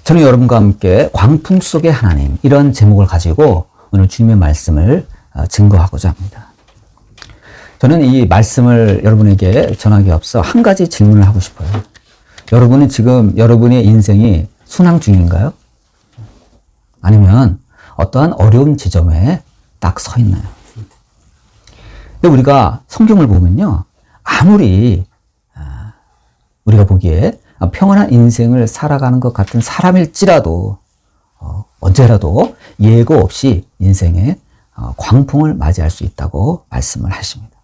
저는 여러분과 함께 광풍 속의 하나님, 이런 제목을 가지고 오늘 주님의 말씀을 증거하고자 합니다. 저는 이 말씀을 여러분에게 전하기 앞서 한 가지 질문을 하고 싶어요. 여러분은 지금 여러분의 인생이 순항 중인가요? 아니면 어떠한 어려운 지점에 딱 서 있나요? 근데 우리가 성경을 보면요, 아무리 우리가 보기에 평안한 인생을 살아가는 것 같은 사람일지라도 언제라도 예고 없이 인생에 광풍을 맞이할 수 있다고 말씀을 하십니다.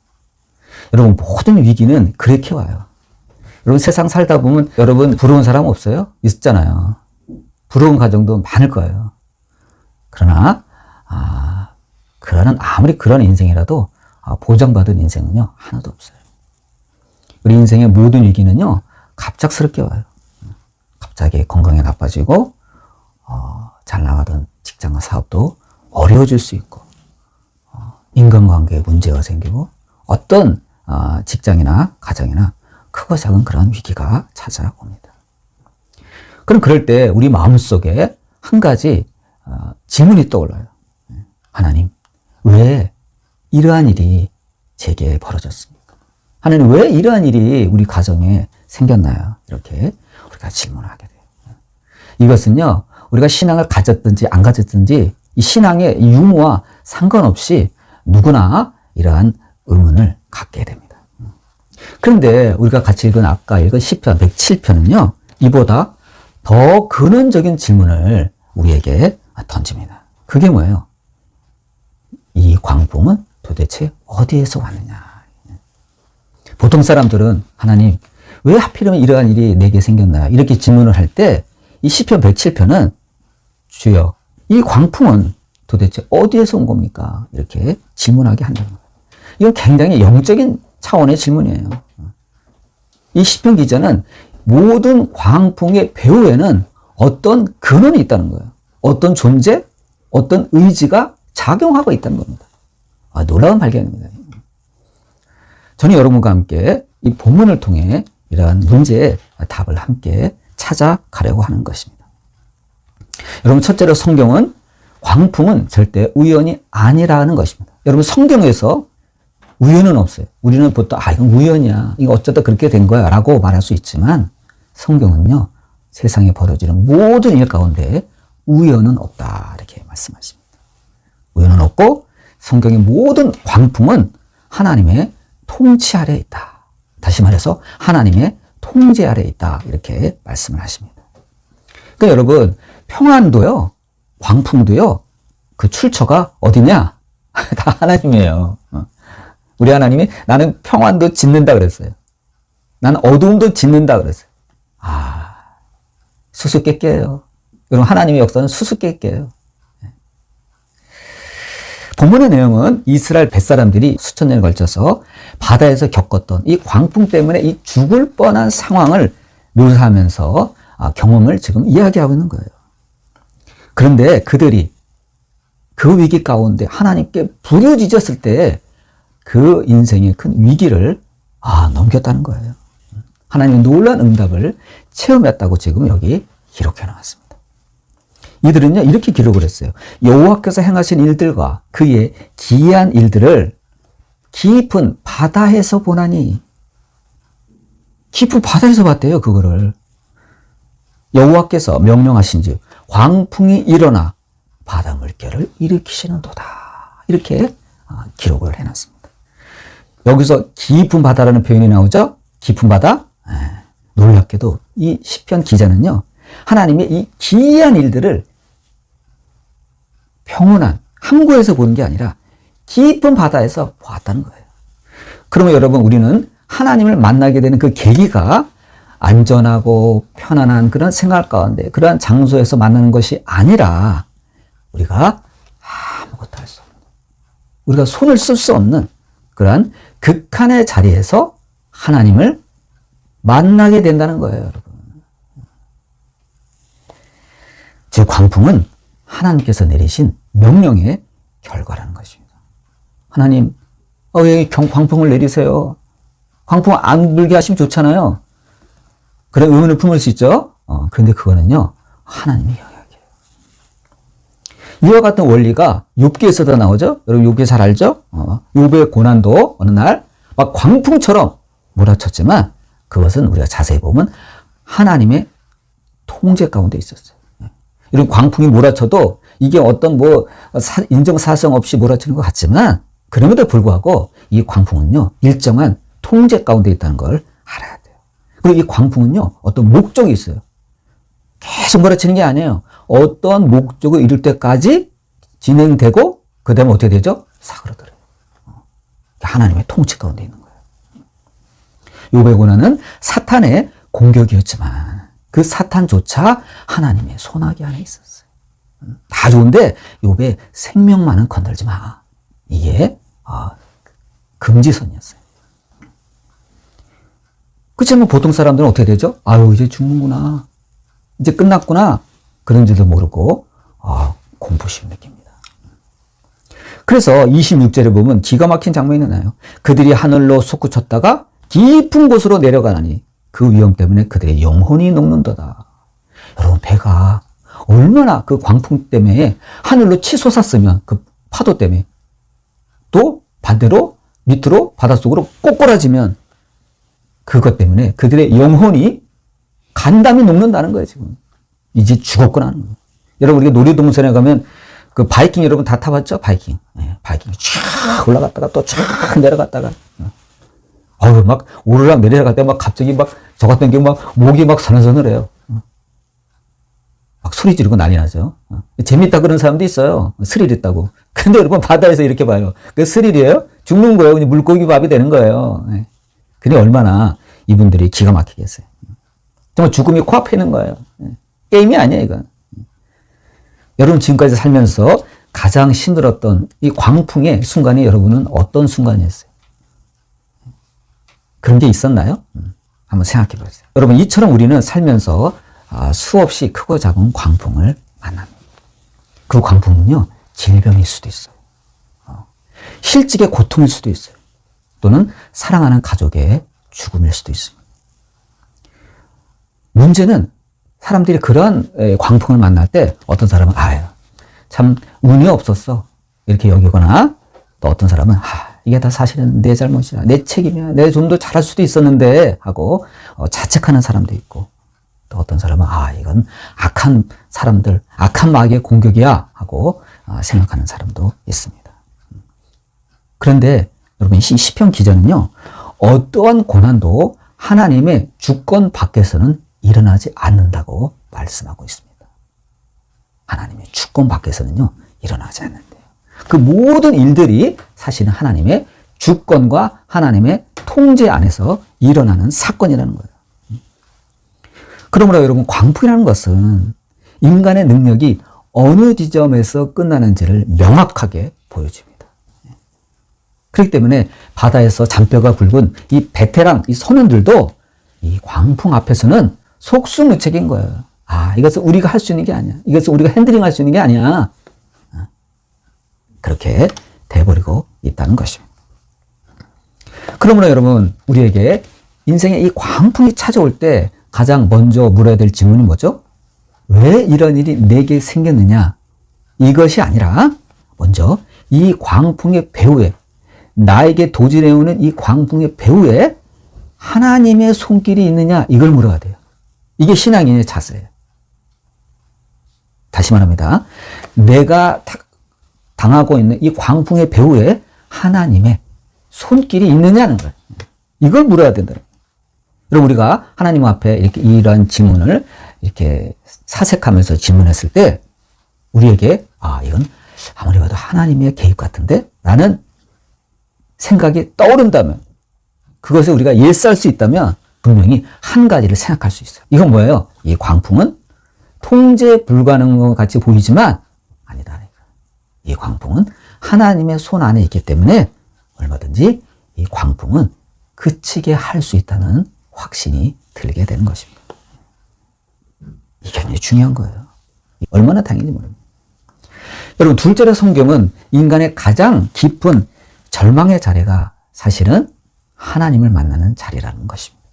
여러분, 모든 위기는 그렇게 와요. 여러분, 세상 살다 보면 여러분 부러운 사람 없어요? 있잖아요. 부러운 가정도 많을 거예요. 그러나 아무리 그런 인생이라도 보장받은 인생은요 하나도 없어요. 우리 인생의 모든 위기는요 갑작스럽게 와요. 갑자기 건강이 나빠지고 잘 나가던 직장과 사업도 어려워질 수 있고, 인간관계에 문제가 생기고, 어떤 직장이나 가정이나 크고 작은 그런 위기가 찾아옵니다. 그럼 그럴 때 우리 마음속에 한 가지 질문이 떠올라요. 하나님, 왜 이러한 일이 제게 벌어졌습니까? 하나님, 왜 이러한 일이 우리 가정에 생겼나요? 이렇게 우리가 질문하게 돼요. 이것은요, 우리가 신앙을 가졌든지 안 가졌든지 이 신앙의 유무와 상관없이 누구나 이러한 의문을 갖게 됩니다. 그런데 우리가 같이 읽은 아까 읽은 시편 107편은요, 이보다 더 근원적인 질문을 우리에게 던집니다. 그게 뭐예요? 이 광풍은 도대체 어디에서 왔느냐? 보통 사람들은 하나님, 왜 하필이면 이러한 일이 내게 생겼나요? 이렇게 질문을 할 때 이 시편 107편은 주여, 이 광풍은 도대체 어디에서 온 겁니까? 이렇게 질문하게 한다는 거예요. 이건 굉장히 영적인 차원의 질문이에요. 이 시편 기자는 모든 광풍의 배후에는 어떤 근원이 있다는 거예요. 어떤 존재, 어떤 의지가 작용하고 있다는 겁니다. 놀라운 발견입니다. 저는 여러분과 함께 이 본문을 통해 이러한 문제의 답을 함께 찾아가려고 하는 것입니다. 여러분, 첫째로 성경은 광풍은 절대 우연이 아니라는 것입니다. 여러분, 성경에서 우연은 없어요. 우리는 보통 이건 우연이야, 이거 어쩌다 그렇게 된 거야 라고 말할 수 있지만, 성경은요 세상에 벌어지는 모든 일 가운데 우연은 없다, 이렇게 말씀하십니다. 우연은 없고 성경의 모든 광풍은 하나님의 통치 아래에 있다. 다시 말해서 하나님의 통제 아래에 있다, 이렇게 말씀을 하십니다. 그러니까 여러분, 평안도요, 광풍도요, 그 출처가 어디냐? 다 하나님이에요. 우리 하나님이 나는 평안도 짓는다 그랬어요. 나는 어두움도 짓는다 그랬어요. 수수께끼예요. 여러분, 하나님의 역사는 수수께끼예요. 본문의 내용은 이스라엘 뱃사람들이 수천 년에 걸쳐서 바다에서 겪었던 이 광풍 때문에 이 죽을 뻔한 상황을 묘사하면서 경험을 지금 이야기하고 있는 거예요. 그런데 그들이 그 위기 가운데 하나님께 부르짖었을 때 그 인생의 큰 위기를 넘겼다는 거예요. 하나님의 놀라운 응답을 체험했다고 지금 여기 기록해 나왔습니다. 이들은요 이렇게 기록을 했어요. 여호와께서 행하신 일들과 그의 기이한 일들을 깊은 바다에서 보나니. 깊은 바다에서 봤대요, 그거를. 여호와께서 명령하신즉 광풍이 일어나 바다 물결을 일으키시는도다, 이렇게 기록을 해놨습니다. 여기서 깊은 바다라는 표현이 나오죠. 깊은 바다. 놀랍게도 이 시편 기자는요 하나님의 이 기이한 일들을 평온한 항구에서 보는 게 아니라 깊은 바다에서 보았다는 거예요. 그러면 여러분, 우리는 하나님을 만나게 되는 그 계기가 안전하고 편안한 그런 생활 가운데, 그러한 장소에서 만나는 것이 아니라 우리가 아무것도 할 수 없는, 우리가 손을 쓸 수 없는 그러한 극한의 자리에서 하나님을 만나게 된다는 거예요, 여러분. 즉 광풍은 하나님께서 내리신 명령의 결과라는 것입니다. 하나님, 왜 광풍을 내리세요? 광풍 안 불게 하시면 좋잖아요. 그런 의문을 품을 수 있죠. 그런데 그거는요 하나님의 영역이에요. 이와 같은 원리가 욥기에서도 나오죠. 여러분 욥기 잘 알죠? 욥의 고난도 어느 날 막 광풍처럼 몰아쳤지만 그것은 우리가 자세히 보면 하나님의 통제 가운데 있었어요. 이런 광풍이 몰아쳐도 이게 어떤 인정사정 없이 몰아치는 것 같지만 그럼에도 불구하고 이 광풍은요 일정한 통제 가운데 있다는 걸 알아야 돼요. 그리고 이 광풍은요 어떤 목적이 있어요. 계속 몰아치는 게 아니에요. 어떤 목적을 이룰 때까지 진행되고 그 다음에 어떻게 되죠? 사그러들어요. 하나님의 통치 가운데 있는 거예요. 욥의 고난은 사탄의 공격이었지만 그 사탄조차 하나님의 손아귀 안에 있었어요. 다 좋은데 욥의 생명만은 건들지 마. 이게 금지선이었어요. 그렇지만 보통 사람들은 어떻게 되죠? 아유 이제 죽는구나. 이제 끝났구나. 그런지도 모르고 공포심 느낍니다. 그래서 26절에 보면 기가 막힌 장면이 나요. 그들이 하늘로 솟구쳤다가 깊은 곳으로 내려가나니 그 위험 때문에 그들의 영혼이 녹는도다. 여러분 배가 얼마나 그 광풍 때문에 하늘로 치솟았으면 그 파도 때문에 또 반대로 밑으로 바닷속으로 꼬꾸라지면 그것 때문에 그들의 영혼이 간담이 녹는다는 거예요. 지금 이제 죽었구나 하는 거예요. 여러분 우리가 놀이동산에 가면 그 바이킹 여러분 다 타봤죠? 바이킹. 네, 바이킹이 쫙 올라갔다가 또 쫙 내려갔다가 막 오르락 내리락 할 때 막 갑자기 막 저 같은 경우 막 목이 막 서늘서늘해요. 막 소리 지르고 난리 나죠. 재밌다 그런 사람도 있어요. 스릴 있다고. 근데 여러분 바다에서 이렇게 봐요. 그 스릴이에요? 죽는 거예요. 그냥 물고기 밥이 되는 거예요. 네. 그게 얼마나 이분들이 기가 막히겠어요. 정말 죽음이 코앞에 있는 거예요. 게임이 아니에요, 이건. 여러분 지금까지 살면서 가장 힘들었던 이 광풍의 순간이 여러분은 어떤 순간이었어요? 그런 게 있었나요? 한번 생각해 보세요. 여러분 이처럼 우리는 살면서 수없이 크고 작은 광풍을 만납니다. 그 광풍은요 질병일 수도 있어요. 실직의 고통일 수도 있어요. 또는 사랑하는 가족의 죽음일 수도 있습니다. 문제는 사람들이 그런 광풍을 만날 때 어떤 사람은 참 운이 없었어 이렇게 여기거나 또 어떤 사람은 이게 다 사실은 내 잘못이야 내 책임이야 내가 좀 더 잘할 수도 있었는데 하고 자책하는 사람도 있고 또 어떤 사람은 이건 악한 사람들 악한 마귀의 공격이야 하고 생각하는 사람도 있습니다. 그런데 여러분 시편 기자는요 어떠한 고난도 하나님의 주권 밖에서는 일어나지 않는다고 말씀하고 있습니다. 하나님의 주권 밖에서는요 일어나지 않는데요. 그 모든 일들이 사실은 하나님의 주권과 하나님의 통제 안에서 일어나는 사건이라는 거예요. 그러므로 여러분 광풍이라는 것은 인간의 능력이 어느 지점에서 끝나는지를 명확하게 보여줍니다. 그렇기 때문에 바다에서 잔뼈가 굵은 이 베테랑 이 선원들도 이 광풍 앞에서는 속수무책인 거예요. 이것은 우리가 할 수 있는 게 아니야. 이것은 우리가 핸들링 할 수 있는 게 아니야. 그렇게 돼버리고 있다는 것입니다. 그러므로 여러분 우리에게 인생에 이 광풍이 찾아올 때 가장 먼저 물어야 될 질문이 뭐죠? 왜 이런 일이 내게 생겼느냐? 이것이 아니라 먼저 이 광풍의 배후에 나에게 도전해오는 이 광풍의 배후에 하나님의 손길이 있느냐? 이걸 물어야 돼요. 이게 신앙인의 자세예요. 다시 말합니다. 내가 당하고 있는 이 광풍의 배후에 하나님의 손길이 있느냐는 거예요. 이걸 물어야 된다. 여러분 우리가 하나님 앞에 이렇게 이러한 질문을 이렇게 사색하면서 질문했을 때 우리에게 이건 아무리 봐도 하나님의 개입 같은데 라는 생각이 떠오른다면 그것을 우리가 예스할 수 있다면 분명히 한 가지를 생각할 수 있어요. 이건 뭐예요? 이 광풍은 통제 불가능한 것 같이 보이지만 아니다. 이 광풍은 하나님의 손 안에 있기 때문에 얼마든지 이 광풍은 그치게 할 수 있다는 확신이 들게 되는 것입니다. 이게 굉장히 중요한 거예요. 얼마나 당연히 모릅니다. 여러분 둘째로 성경은 인간의 가장 깊은 절망의 자리가 사실은 하나님을 만나는 자리라는 것입니다.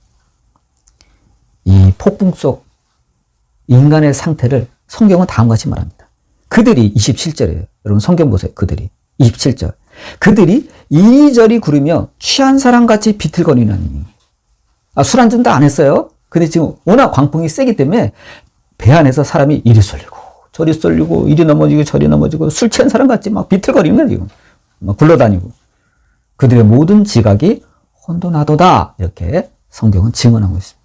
이 폭풍 속 인간의 상태를 성경은 다음과 같이 말합니다. 그들이 27절이에요. 여러분 성경 보세요. 그들이 27절. 그들이 이리저리 구르며 취한 사람같이 비틀거리느니. 술 한잔도 안 했어요. 근데 지금 워낙 광풍이 세기 때문에 배 안에서 사람이 이리 쏠리고 저리 쏠리고 이리 넘어지고 저리 넘어지고 술 취한 사람같이 막 비틀거리는 거야 지금. 막 굴러다니고. 그들의 모든 지각이 혼돈하도다. 이렇게 성경은 증언하고 있습니다.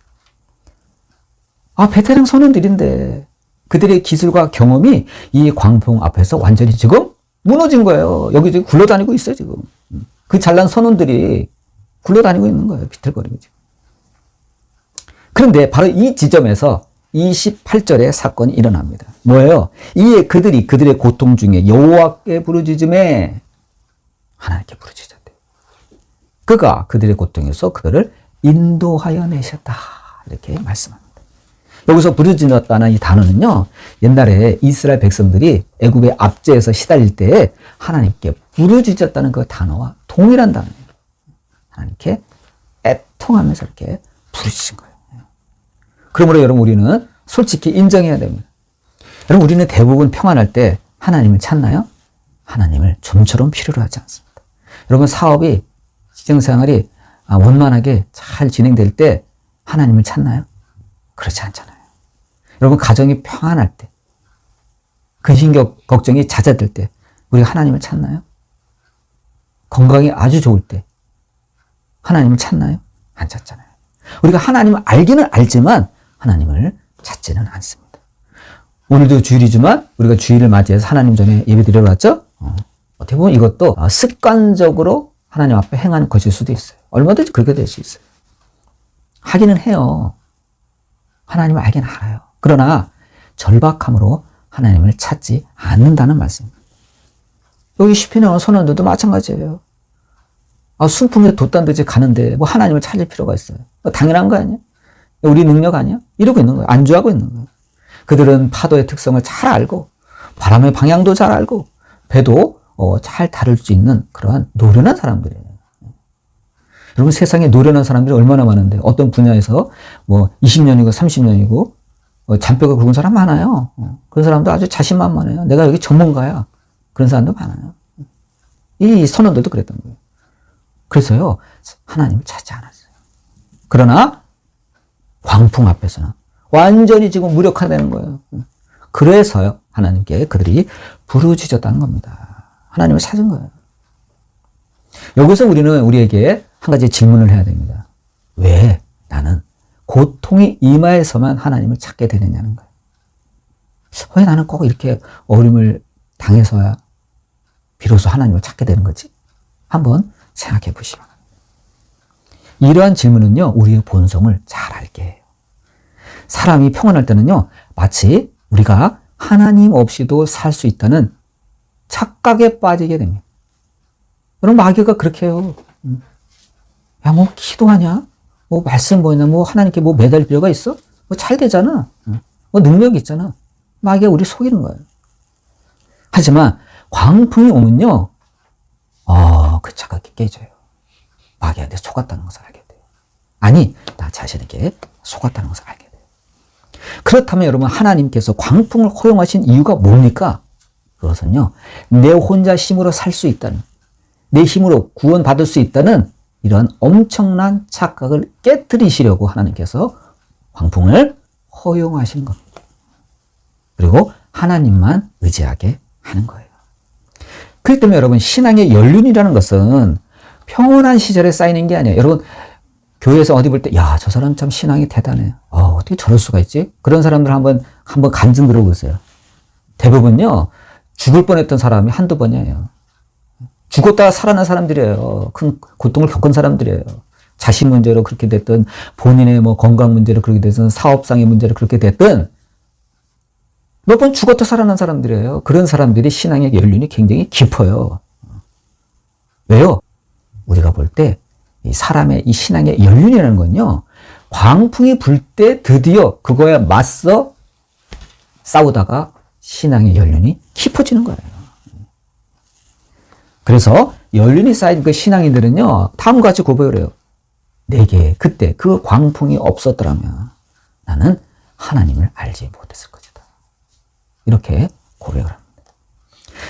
베테랑 선원들인데 그들의 기술과 경험이 이 광풍 앞에서 완전히 지금 무너진 거예요. 여기 지금 굴러다니고 있어요, 지금. 그 잘난 선원들이 굴러다니고 있는 거예요. 비틀거리고 지금. 그런데 바로 이 지점에서 28절에 사건이 일어납니다. 뭐예요? 이에 그들이 그들의 고통 중에 여호와께 부르짖음에 하나님께 부르짖었대요. 그가 그들의 고통에서 그들을 인도하여 내셨다. 이렇게 말씀합니다. 여기서 부르짖었다는 이 단어는요, 옛날에 이스라엘 백성들이 애굽의 압제에서 시달릴 때 하나님께 부르짖었다는 그 단어와 동일한 단어예요. 하나님께 애통하면서 이렇게 부르짖은 거예요. 그러므로 여러분 우리는 솔직히 인정해야 됩니다. 여러분 우리는 대부분 평안할 때 하나님을 찾나요? 하나님을 좀처럼 필요로 하지 않습니다. 여러분 사업이, 직장생활이 원만하게 잘 진행될 때 하나님을 찾나요? 그렇지 않잖아요. 여러분 가정이 평안할 때, 근심 걱정이 잦아들 때 우리가 하나님을 찾나요? 건강이 아주 좋을 때 하나님을 찾나요? 안 찾잖아요. 우리가 하나님을 알기는 알지만 하나님을 찾지는 않습니다. 오늘도 주일이지만 우리가 주일을 맞이해서 하나님 전에 예배드리러 왔죠? 어떻게 보면 이것도 습관적으로 하나님 앞에 행하는 것일 수도 있어요. 얼마든지 그렇게 될 수 있어요. 하기는 해요. 하나님을 알긴 알아요. 그러나 절박함으로 하나님을 찾지 않는다는 말씀입니다. 여기 시편에 오는 선원들도 마찬가지예요. 순풍에 돛단듯이 가는데 뭐 하나님을 찾을 필요가 있어요. 당연한 거 아니에요? 우리 능력 아니야? 이러고 있는 거예요. 안주하고 있는 거예요. 그들은 파도의 특성을 잘 알고 바람의 방향도 잘 알고 배도 잘 다룰 수 있는 그러한 노련한 사람들이에요. 여러분 세상에 노련한 사람들이 얼마나 많은데 어떤 분야에서 뭐 20년이고 30년이고 잔뼈가 굵은 사람 많아요. 그런 사람도 아주 자신만만해요. 내가 여기 전문가야. 그런 사람도 많아요. 이 선원들도 그랬던 거예요. 그래서요 하나님을 찾지 않았어요. 그러나 광풍 앞에서는 완전히 지금 무력화되는 거예요. 그래서요 하나님께 그들이 부르짖었다는 겁니다. 하나님을 찾은 거예요. 여기서 우리는 우리에게 한 가지 질문을 해야 됩니다. 왜 나는 고통이 임하에서만 하나님을 찾게 되느냐는 거예요. 왜 나는 꼭 이렇게 어려움을 당해서야 비로소 하나님을 찾게 되는 거지? 한번 생각해 보시기 바랍니다. 이러한 질문은요, 우리의 본성을 잘 알게 해요. 사람이 평안할 때는요, 마치 우리가 하나님 없이도 살 수 있다는 착각에 빠지게 됩니다. 여러분, 마귀가 그렇게 해요. 야, 뭐, 기도하냐? 뭐, 말씀 뭐냐? 뭐, 하나님께 뭐 매달 필요가 있어? 뭐, 잘 되잖아. 뭐, 능력이 있잖아. 마귀가 우리 속이는 거예요. 하지만, 광풍이 오면요, 그 착각이 깨져요. 마귀한테 속았다는 것을 알게 돼요. 아니, 나 자신에게 속았다는 것을 알게 돼요. 그렇다면 여러분, 하나님께서 광풍을 허용하신 이유가 뭡니까? 그것은요, 내 혼자 힘으로 살 수 있다는, 내 힘으로 구원받을 수 있다는 이런 엄청난 착각을 깨뜨리시려고 하나님께서 광풍을 허용하신 겁니다. 그리고 하나님만 의지하게 하는 거예요. 그렇기 때문에 여러분, 신앙의 연륜이라는 것은 평온한 시절에 쌓이는 게 아니에요. 여러분, 교회에서 어디 볼 때, 야, 저 사람 참 신앙이 대단해. 어떻게 저럴 수가 있지? 그런 사람들 한번 간증 들어보세요. 대부분요, 죽을 뻔했던 사람이 한두 번이에요. 죽었다가 살아난 사람들이에요. 큰 고통을 겪은 사람들이에요. 자식 문제로 그렇게 됐든, 본인의 뭐 건강 문제로 그렇게 됐든, 사업상의 문제로 그렇게 됐든, 몇 번 죽었다 살아난 사람들이에요. 그런 사람들이 신앙의 연륜이 굉장히 깊어요. 왜요? 우리가 볼 때, 이 사람의 이 신앙의 연륜이라는 건요, 광풍이 불 때 드디어 그거에 맞서 싸우다가 신앙의 연륜이 깊어지는 거예요. 그래서 연륜이 쌓인 그 신앙인들은요, 다음과 같이 고백을 해요. 내게 그때 그 광풍이 없었더라면 나는 하나님을 알지 못했을 것이다. 이렇게 고백을 합니다.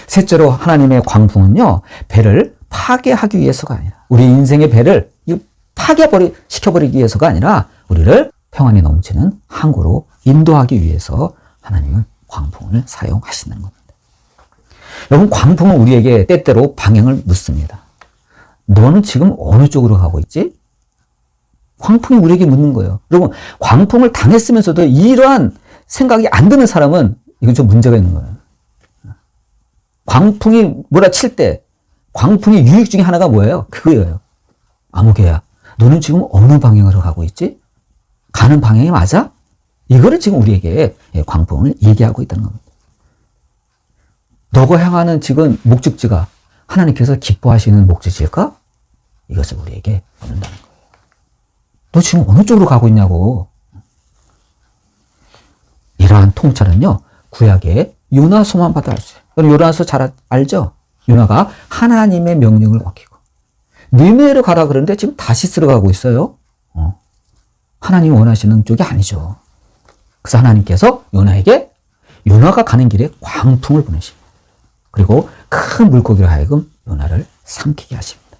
셋째로 하나님의 광풍은요, 배를 파괴하기 위해서가 아니라, 우리 인생의 배를 시켜버리기 위해서가 아니라 우리를 평안이 넘치는 항구로 인도하기 위해서 하나님은 광풍을 사용하시는 겁니다. 여러분, 광풍은 우리에게 때때로 방향을 묻습니다. 너는 지금 어느 쪽으로 가고 있지? 광풍이 우리에게 묻는 거예요. 여러분, 광풍을 당했으면서도 이러한 생각이 안 드는 사람은 이건 좀 문제가 있는 거예요. 광풍이 몰아칠 때 광풍의 유익 중에 하나가 뭐예요? 그거예요. 아무개야, 너는 지금 어느 방향으로 가고 있지? 가는 방향이 맞아? 이거를 지금 우리에게 광풍을 얘기하고 있다는 겁니다. 너가 향하는 지금 목적지가 하나님께서 기뻐하시는 목적지일까? 이것을 우리에게 묻는다는 거예요. 너 지금 어느 쪽으로 가고 있냐고. 이러한 통찰은요, 구약의 요나서만 받아 알 수 있어요. 여러분, 요나서 잘 알죠? 요나가 하나님의 명령을 어기고 니느웨로 가라 그러는데 지금 다시스로 가고 있어요. 하나님이 원하시는 쪽이 아니죠. 그래서 하나님께서 요나에게 요나가 가는 길에 광풍을 보내십니다. 그리고 큰 물고기로 하여금 요나를 삼키게 하십니다.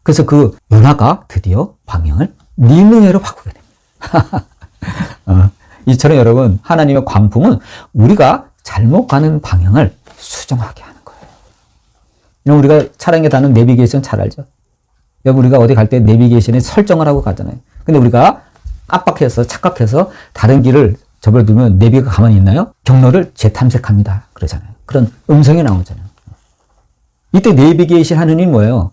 그래서 그 요나가 드디어 방향을 니느웨로 바꾸게 됩니다. 이처럼 여러분, 하나님의 광풍은 우리가 잘못 가는 방향을 수정하게 하는 거예요. 우리가 차량에 다는 내비게이션 잘 알죠? 여러분, 우리가 어디 갈 때 내비게이션에 설정을 하고 가잖아요. 근데 우리가 착각해서 다른 길을 접어두면 내비가 가만히 있나요? 경로를 재탐색합니다. 그러잖아요. 그런 음성이 나오잖아요. 이때 내비게이션 하는 일이 뭐예요?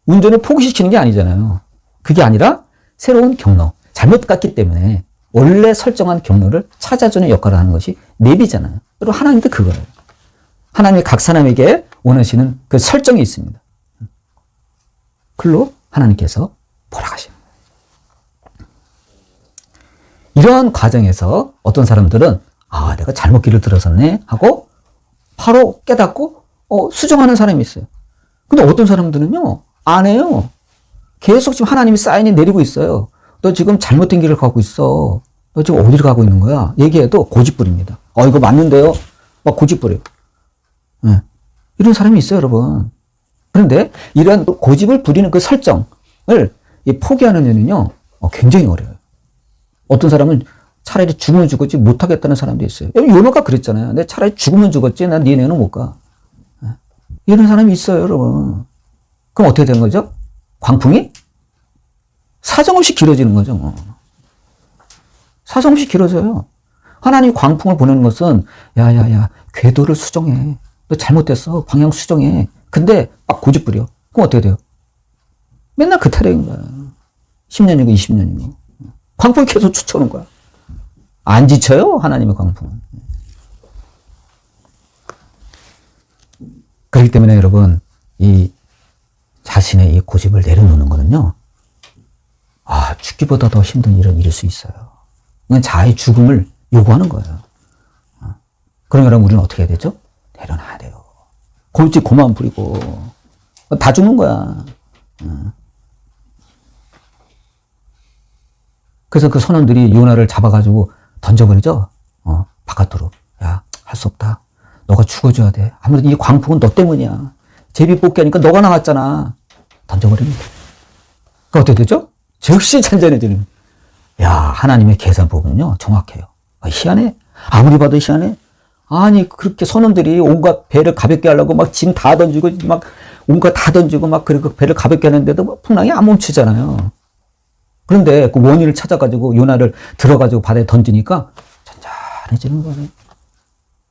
운전을 포기시키는 게 아니잖아요. 그게 아니라 새로운 경로, 잘못 갔기 때문에 원래 설정한 경로를 찾아주는 역할을 하는 것이 내비잖아요. 그리고 하나님도 그거예요. 하나님이 각 사람에게 원하시는 그 설정이 있습니다. 그걸로 하나님께서 몰아가시는 거예요. 이러한 과정에서 어떤 사람들은 내가 잘못 길을 들어섰네 하고 바로 깨닫고 수정하는 사람이 있어요. 근데 어떤 사람들은요, 안 해요. 계속 지금 하나님이 사인이 내리고 있어요. 너 지금 잘못된 길을 가고 있어. 너 지금 어디로 가고 있는 거야? 얘기해도 고집부립니다. 이거 맞는데요? 막 고집부려요. 네. 이런 사람이 있어요, 여러분. 그런데 이런 고집을 부리는 그 설정을 포기하는 일은요, 굉장히 어려워요. 어떤 사람은 차라리 죽으면 죽었지 못하겠다는 사람도 있어요. 요나가 그랬잖아요. 내 차라리 죽으면 죽었지 난 니네는 못 가. 이런 사람이 있어요, 여러분. 그럼 어떻게 된 거죠? 광풍이 사정없이 길어지는 거죠. 사정없이 길어져요. 하나님 광풍을 보내는 것은 야야야, 궤도를 수정해. 너 잘못됐어. 방향 수정해. 근데 막 고집부려. 그럼 어떻게 돼요? 맨날 그 타령인 거야. 10년이고 20년이고. 광풍이 계속 쫓아오는 거야. 안 지쳐요, 하나님의 광풍은. 그렇기 때문에 여러분, 이 자신의 이 고집을 내려놓는 거는요, 죽기보다 더 힘든 일은 이룰 수 있어요. 그냥 자의 죽음을 요구하는 거예요. 그럼 여러분, 우리는 어떻게 해야 되죠? 내려놔야 돼요. 고집 고만 부리고 다 죽는 거야. 그래서 그 선원들이 요나를 잡아가지고 던져버리죠. 바깥으로. 야, 할 수 없다. 너가 죽어줘야 돼. 아무래도 이 광풍은 너 때문이야. 제비 뽑기 하니까 너가 나왔잖아. 던져버립니다. 그 어떻게 되죠? 즉시 잔잔해지는. 야, 하나님의 계산법은요, 정확해요. 희한해. 아무리 봐도 희한해. 아니, 그렇게 선원들이 온갖 배를 가볍게 하려고 막 짐 다 던지고, 막 온갖 다 던지고, 막 그리고 배를 가볍게 하는데도 풍랑이 안 멈추잖아요. 그런데 그 원인을 찾아가지고 요나를 들어가지고 바다에 던지니까 잔잔해지는 거예요.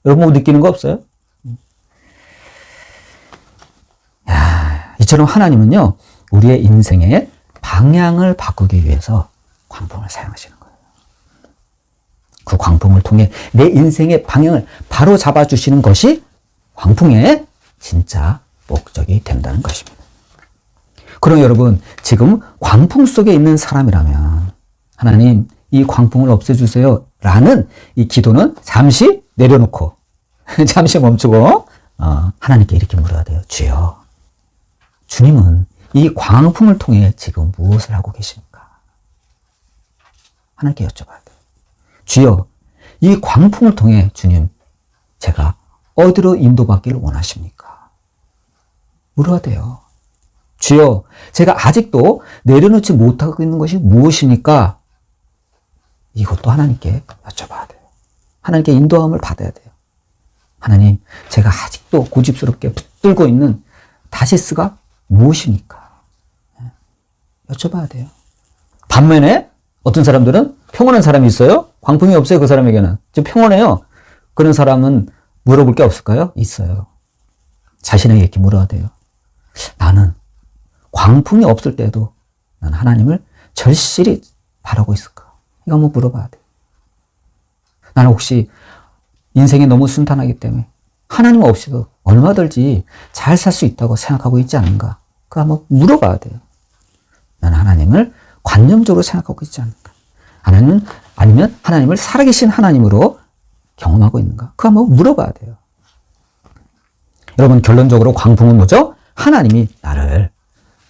여러분 뭐 느끼는 거 없어요? 이처럼 하나님은요, 우리의 인생의 방향을 바꾸기 위해서 광풍을 사용하시는 거예요. 그 광풍을 통해 내 인생의 방향을 바로 잡아주시는 것이 광풍의 진짜 목적이 된다는 것입니다. 그럼 여러분, 지금 광풍 속에 있는 사람이라면 하나님, 이 광풍을 없애주세요 라는 이 기도는 잠시 내려놓고 잠시 멈추고 하나님께 이렇게 물어야 돼요. 주여, 주님은 이 광풍을 통해 지금 무엇을 하고 계십니까? 하나님께 여쭤봐야 돼요. 주여, 이 광풍을 통해 주님, 제가 어디로 인도받기를 원하십니까? 물어야 돼요. 주여, 제가 아직도 내려놓지 못하고 있는 것이 무엇입니까? 이것도 하나님께 여쭤봐야 돼요. 하나님께 인도함을 받아야 돼요. 하나님, 제가 아직도 고집스럽게 붙들고 있는 다시스가 무엇입니까? 여쭤봐야 돼요. 반면에 어떤 사람들은 평온한 사람이 있어요? 광풍이 없어요, 그 사람에게는. 지금 평온해요. 그런 사람은 물어볼 게 없을까요? 있어요. 자신에게 이렇게 물어야 돼요. 나는 광풍이 없을 때도 난 하나님을 절실히 바라고 있을까? 이거 한번 물어봐야 돼요. 나는 혹시 인생이 너무 순탄하기 때문에 하나님 없이도 얼마든지 잘 살 수 있다고 생각하고 있지 않은가? 그거 한번 물어봐야 돼요. 나는 하나님을 관념적으로 생각하고 있지 않은가? 아니면 하나님을 살아계신 하나님으로 경험하고 있는가? 그거 한번 물어봐야 돼요. 여러분, 결론적으로 광풍은 뭐죠? 하나님이 나를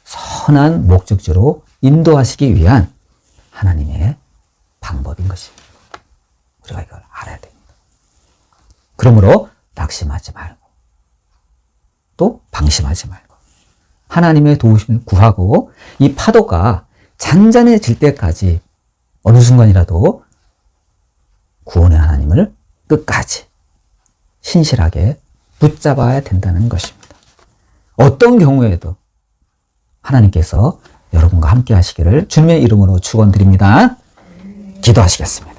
선한 목적지로 인도하시기 위한 하나님의 방법인 것입니다. 우리가 이걸 알아야 됩니다. 그러므로 낙심하지 말고 또 방심하지 말고 하나님의 도우심을 구하고 이 파도가 잔잔해질 때까지 어느 순간이라도 구원의 하나님을 끝까지 신실하게 붙잡아야 된다는 것입니다. 어떤 경우에도 하나님께서 여러분과 함께 하시기를 주님의 이름으로 축원드립니다. 기도하시겠습니다.